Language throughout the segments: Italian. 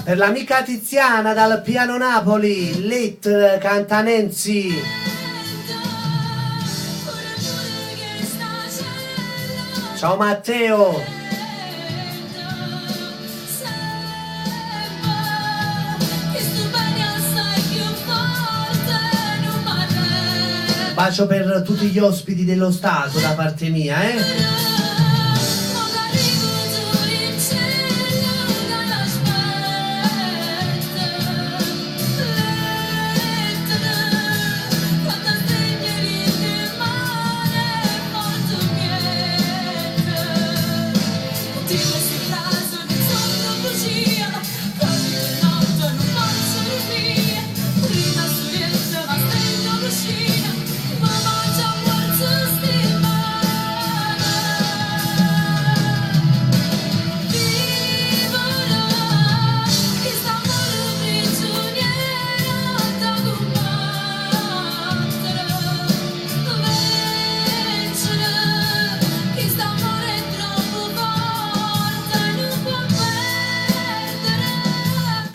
Per l'amica Tiziana dal piano Napoli, Lit canta Nancy. Ciao Matteo. Bacio per tutti gli ospiti dello Stato da parte mia,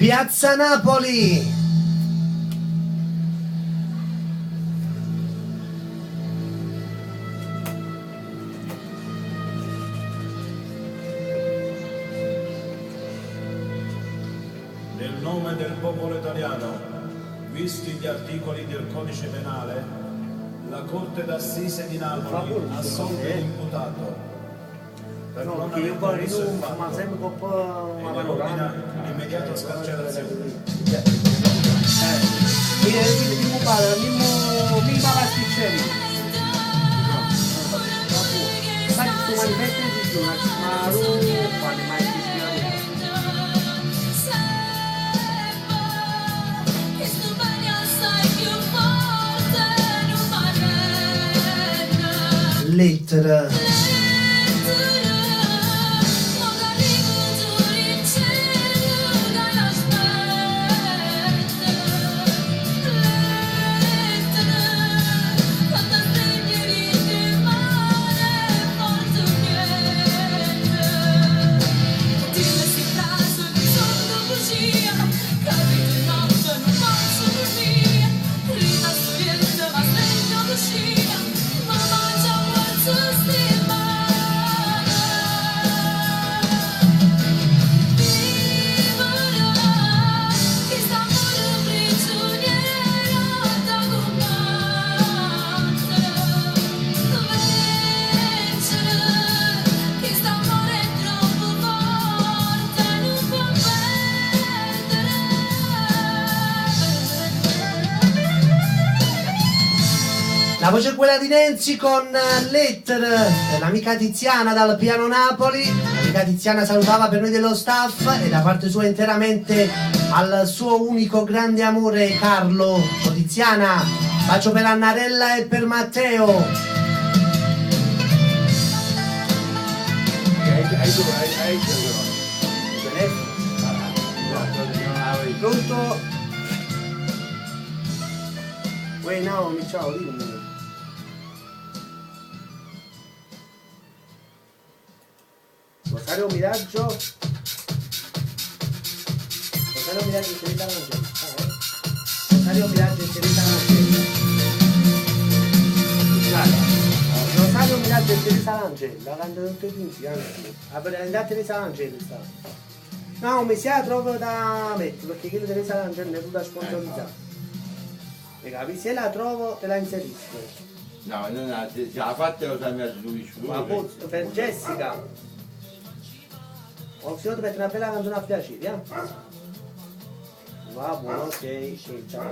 Piazza Napoli. Nel nome del popolo italiano, visti gli articoli del codice penale, la Corte d'Assise di Napoli assolve l'imputato per non aver commesso il fatto e ne ordina l'immediata scarcerazione. Prima pasticceria. Infatti sto manifesto esistono, ma non fanno mai lettera. La voce è quella di Nancy con Letter, l'amica Tiziana dal piano Napoli. L'amica Tiziana salutava per noi dello staff e da parte sua interamente al suo unico grande amore Carlo. Ciao Tiziana, bacio per Annarella e per Matteo. Pronto? Uè Naomi, ciao, dimmi. Rosario Miraggio. Rosario Miraggio e Teresa Langella. Rosario Miraggio e Teresa Langella. Rosario Miraggio e Teresa Langella cantano tutti e tutti, anzi. La Teresa Langella sta. No, mi si trovo da mettere perché quello Teresa Langella è tutta sponsorizzata. E capi? Se la trovo te la inserisco. No, non già fatta lo sai ma per Jessica. Ho finito per una bella canzone a piacere, Va buono, ok, ciao.